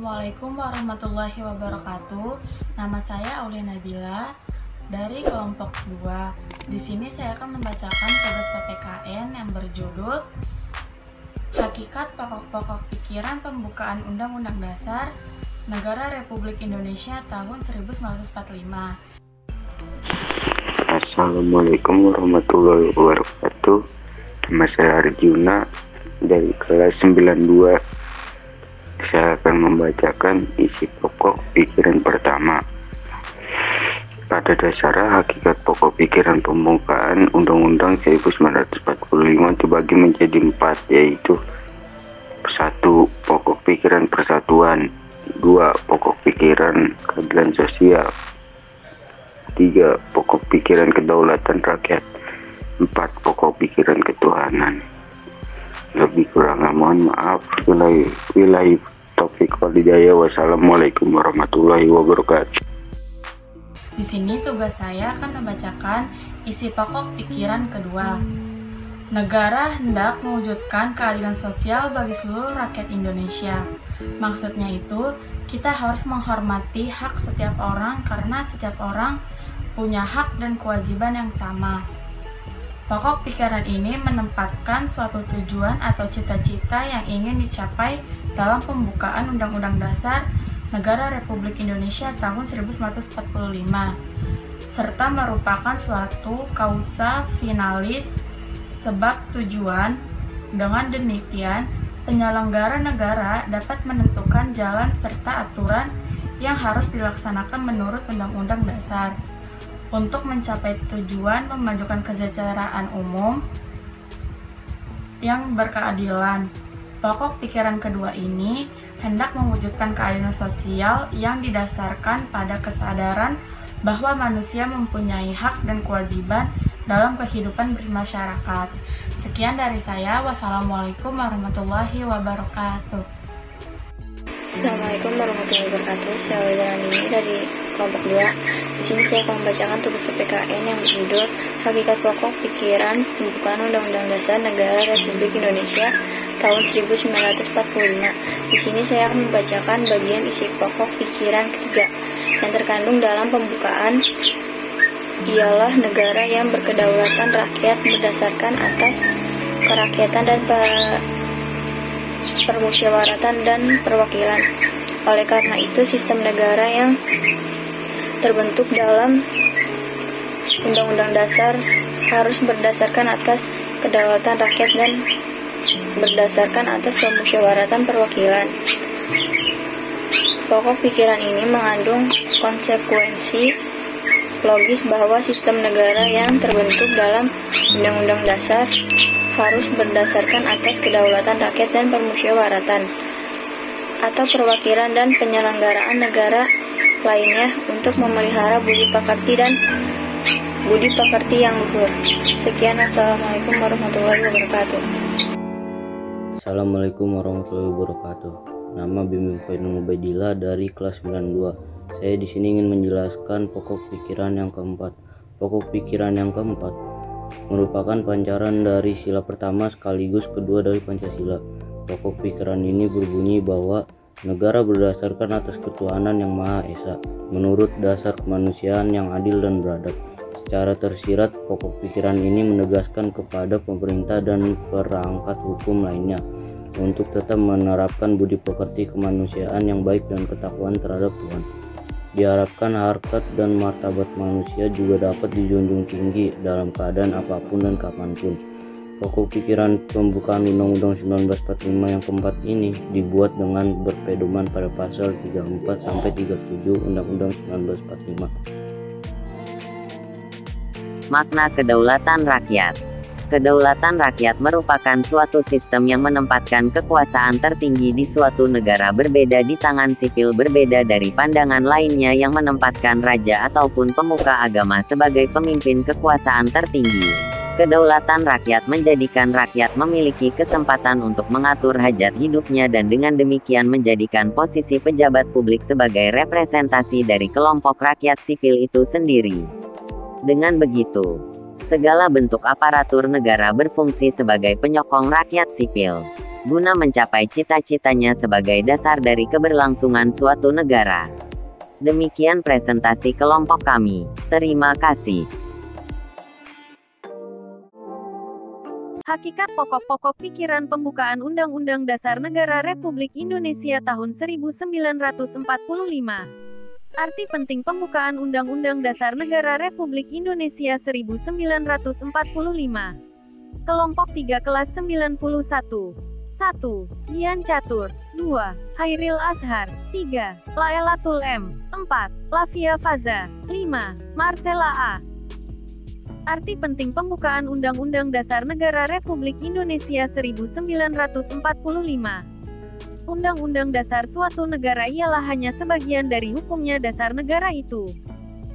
Assalamualaikum warahmatullahi wabarakatuh. Nama saya Aulia Nabila dari kelompok 2. Di sini saya akan membacakan tugas PPKN yang berjudul Hakikat Pokok-pokok Pikiran Pembukaan Undang-Undang Dasar Negara Republik Indonesia tahun 1945. Assalamualaikum warahmatullahi wabarakatuh. Nama saya Arjuna dari kelas 92. Saya akan membacakan isi pokok pikiran pertama. Pada dasarnya, hakikat pokok pikiran pembukaan Undang-Undang 1945 dibagi menjadi 4, yaitu 1. Pokok pikiran persatuan, 2. Pokok pikiran keadilan sosial, 3. Pokok pikiran kedaulatan rakyat, 4. Pokok pikiran ketuhanan. Lebih kurangnya mohon maaf. Wilahi taufik wal hidayah. Wassalamualaikum warahmatullahi wabarakatuh. Di sini tugas saya akan membacakan isi pokok pikiran kedua. Negara hendak mewujudkan keadilan sosial bagi seluruh rakyat Indonesia. Maksudnya itu, kita harus menghormati hak setiap orang karena setiap orang punya hak dan kewajiban yang sama. Pokok pikiran ini menempatkan suatu tujuan atau cita-cita yang ingin dicapai dalam pembukaan Undang-Undang Dasar Negara Republik Indonesia tahun 1945, serta merupakan suatu kausa finalis sebab tujuan. Dengan demikian, penyelenggara negara dapat menentukan jalan serta aturan yang harus dilaksanakan menurut Undang-Undang Dasar. Untuk mencapai tujuan memajukan kesejahteraan umum yang berkeadilan. Pokok pikiran kedua ini hendak mewujudkan keadilan sosial yang didasarkan pada kesadaran bahwa manusia mempunyai hak dan kewajiban dalam kehidupan bermasyarakat. Sekian dari saya. Wassalamualaikum warahmatullahi wabarakatuh. Assalamualaikum warahmatullahi wabarakatuh. Saya Aulia Nabila dari kelompok 2. Di sini saya akan membacakan tugas PPKN yang berjudul Hakikat Pokok Pikiran Pembukaan Undang-Undang Dasar Negara Republik Indonesia tahun 1945. Di sini saya akan membacakan bagian isi pokok pikiran ketiga yang terkandung dalam pembukaan, ialah negara yang berkedaulatan rakyat berdasarkan atas kerakyatan dan permusyawaratan dan perwakilan. Oleh karena itu, sistem negara yang terbentuk dalam Undang-Undang Dasar harus berdasarkan atas kedaulatan rakyat dan berdasarkan atas permusyawaratan perwakilan. Pokok pikiran ini mengandung konsekuensi logis bahwa sistem negara yang terbentuk dalam Undang-Undang Dasar harus berdasarkan atas kedaulatan rakyat dan permusyawaratan atau perwakilan dan penyelenggaraan negara lainnya untuk memelihara budi pekerti yang luhur. Sekian, assalamualaikum warahmatullahi wabarakatuh. Assalamualaikum warahmatullahi wabarakatuh. Nama Bim Fainul Ubaidillah dari kelas 92. Saya di sini ingin menjelaskan pokok pikiran yang keempat. Pokok pikiran yang keempat merupakan pancaran dari sila pertama sekaligus kedua dari Pancasila. Pokok pikiran ini berbunyi bahwa negara berdasarkan atas ketuhanan yang Maha Esa menurut dasar kemanusiaan yang adil dan beradab. Secara tersirat, pokok pikiran ini menegaskan kepada pemerintah dan perangkat hukum lainnya untuk tetap menerapkan budi pekerti kemanusiaan yang baik dan ketakwaan terhadap Tuhan. Diharapkan harkat dan martabat manusia juga dapat dijunjung tinggi dalam keadaan apapun dan kapanpun. Pokok pikiran pembukaan Undang-Undang 1945 yang keempat ini dibuat dengan berpedoman pada pasal 34-37 Undang-Undang 1945. Makna kedaulatan rakyat. Kedaulatan rakyat merupakan suatu sistem yang menempatkan kekuasaan tertinggi di suatu negara berbeda di tangan sipil berbeda dari pandangan lainnya yang menempatkan raja ataupun pemuka agama sebagai pemimpin kekuasaan tertinggi. Kedaulatan rakyat menjadikan rakyat memiliki kesempatan untuk mengatur hajat hidupnya dan dengan demikian menjadikan posisi pejabat publik sebagai representasi dari kelompok rakyat sipil itu sendiri. Dengan begitu, segala bentuk aparatur negara berfungsi sebagai penyokong rakyat sipil. guna mencapai cita-citanya sebagai dasar dari keberlangsungan suatu negara. Demikian presentasi kelompok kami. Terima kasih. Hakikat pokok-pokok pikiran pembukaan Undang-Undang Dasar Negara Republik Indonesia tahun 1945. Arti penting pembukaan Undang-Undang Dasar Negara Republik Indonesia 1945. Kelompok 3 kelas 91. 1. Gian Catur. 2. Hairil Azhar. 3. Laelatul M. 4. Lavia Faza. 5. Marcella A. Arti penting pembukaan Undang-Undang Dasar Negara Republik Indonesia 1945. Undang-Undang Dasar suatu negara ialah hanya sebagian dari hukumnya dasar negara itu.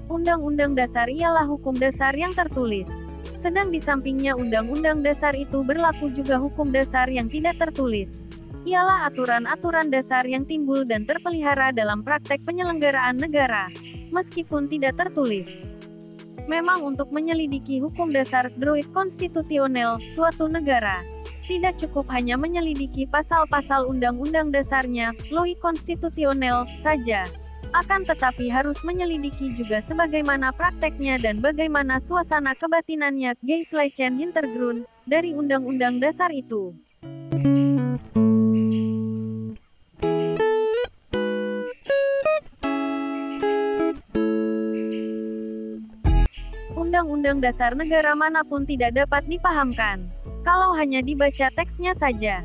Undang-Undang Dasar ialah hukum dasar yang tertulis. Sedang di sampingnya Undang-Undang Dasar itu berlaku juga hukum dasar yang tidak tertulis. Ialah aturan-aturan dasar yang timbul dan terpelihara dalam praktek penyelenggaraan negara, meskipun tidak tertulis. Memang untuk menyelidiki hukum dasar droit konstitusional suatu negara, tidak cukup hanya menyelidiki pasal-pasal undang-undang dasarnya, loi konstitusional, saja. Akan tetapi harus menyelidiki juga sebagaimana prakteknya dan bagaimana suasana kebatinannya, Gesetzlichen Hintergrund, dari undang-undang dasar itu. Undang-Undang Dasar negara manapun tidak dapat dipahamkan kalau hanya dibaca teksnya saja.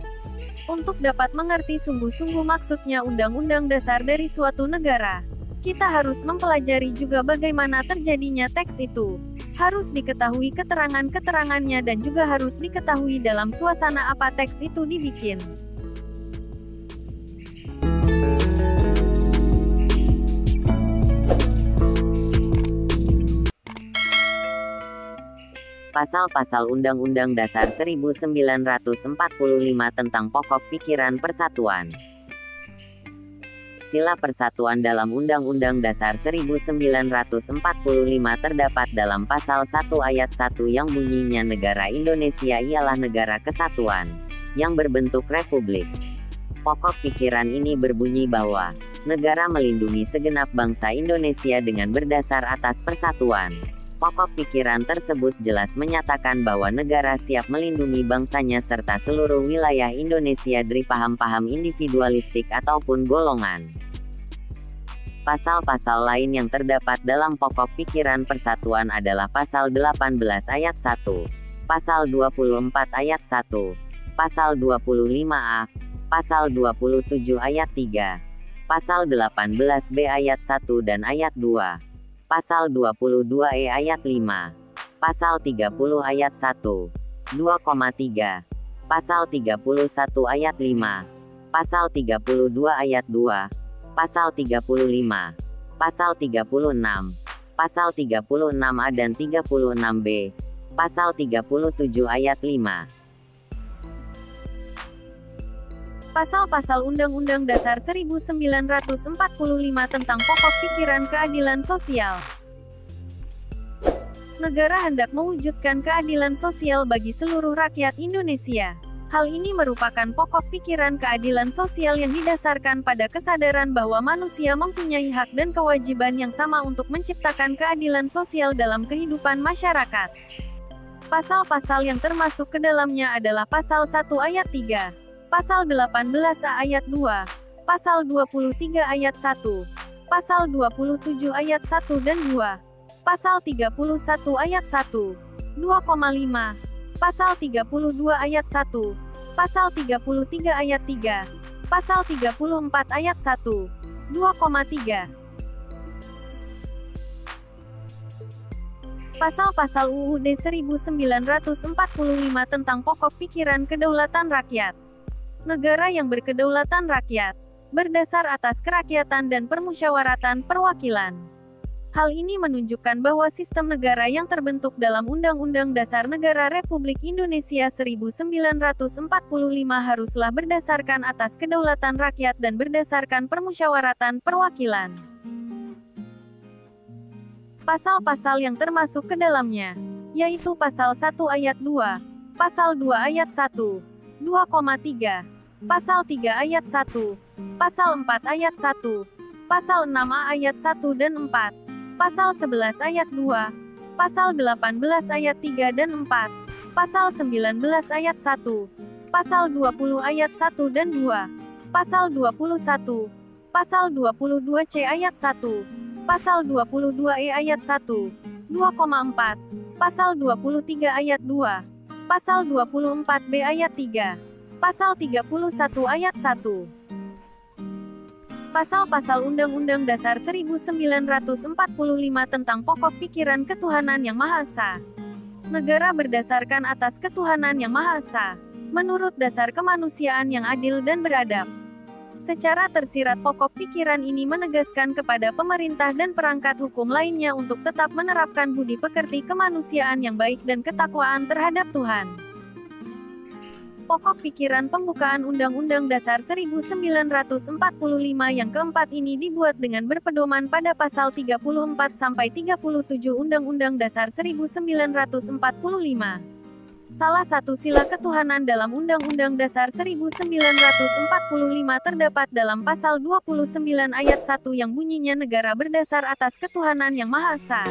Untuk dapat mengerti sungguh-sungguh maksudnya Undang-Undang Dasar dari suatu negara, kita harus mempelajari juga bagaimana terjadinya teks itu. Harus diketahui keterangan-keterangannya dan juga harus diketahui dalam suasana apa teks itu dibikin. Pasal-pasal Undang-Undang Dasar 1945 tentang pokok pikiran persatuan. Sila persatuan dalam Undang-Undang Dasar 1945 terdapat dalam pasal 1 ayat 1 yang bunyinya negara Indonesia ialah negara kesatuan, yang berbentuk republik. Pokok pikiran ini berbunyi bahwa, negara melindungi segenap bangsa Indonesia dengan berdasar atas persatuan. Pokok pikiran tersebut jelas menyatakan bahwa negara siap melindungi bangsanya serta seluruh wilayah Indonesia dari paham-paham individualistik ataupun golongan. Pasal-pasal lain yang terdapat dalam pokok pikiran persatuan adalah Pasal 18 ayat 1, Pasal 24 ayat 1, Pasal 25A, Pasal 27 ayat 3, Pasal 18B ayat 1 dan ayat 2. Pasal 22E ayat 5, Pasal 30 ayat 1, 2,3, Pasal 31 ayat 5, Pasal 32 ayat 2, Pasal 35, Pasal 36, Pasal 36A dan 36B, Pasal 37 ayat 5. Pasal-pasal Undang-Undang Dasar 1945 tentang pokok pikiran keadilan sosial. Negara hendak mewujudkan keadilan sosial bagi seluruh rakyat Indonesia. Hal ini merupakan pokok pikiran keadilan sosial yang didasarkan pada kesadaran bahwa manusia mempunyai hak dan kewajiban yang sama untuk menciptakan keadilan sosial dalam kehidupan masyarakat. Pasal-pasal yang termasuk ke dalamnya adalah Pasal 1 ayat 3. Pasal 18A ayat 2, Pasal 23 ayat 1, Pasal 27 ayat 1 dan 2, Pasal 31 ayat 1, 2,5, Pasal 32 ayat 1, Pasal 33 ayat 3, Pasal 34 ayat 1, 2,3. Pasal-pasal UUD 1945 tentang pokok pikiran kedaulatan rakyat. Negara yang berkedaulatan rakyat, berdasar atas kerakyatan dan permusyawaratan perwakilan. Hal ini menunjukkan bahwa sistem negara yang terbentuk dalam Undang-Undang Dasar Negara Republik Indonesia 1945 haruslah berdasarkan atas kedaulatan rakyat dan berdasarkan permusyawaratan perwakilan. Pasal-pasal yang termasuk ke dalamnya, yaitu Pasal 1 ayat 2, Pasal 2 ayat 1, 2,3, Pasal 3 ayat 1, Pasal 4 ayat 1, Pasal 6A ayat 1 dan 4, Pasal 11 ayat 2, Pasal 18 ayat 3 dan 4, Pasal 19 ayat 1, Pasal 20 ayat 1 dan 2, Pasal 21, Pasal 22C ayat 1, Pasal 22E ayat 1, 2,4, Pasal 23 ayat 2, Pasal 24B ayat 3, Pasal 31 ayat 1. Pasal-pasal Undang-Undang Dasar 1945 tentang pokok pikiran ketuhanan yang Maha Esa. Negara berdasarkan atas ketuhanan yang Maha Esa, menurut dasar kemanusiaan yang adil dan beradab. Secara tersirat pokok pikiran ini menegaskan kepada pemerintah dan perangkat hukum lainnya untuk tetap menerapkan budi pekerti kemanusiaan yang baik dan ketakwaan terhadap Tuhan. Pokok pikiran pembukaan Undang-Undang Dasar 1945 yang keempat ini dibuat dengan berpedoman pada pasal 34-37 Undang-Undang Dasar 1945. Salah satu sila ketuhanan dalam Undang-Undang Dasar 1945 terdapat dalam pasal 29 ayat 1 yang bunyinya negara berdasar atas ketuhanan yang Maha Esa.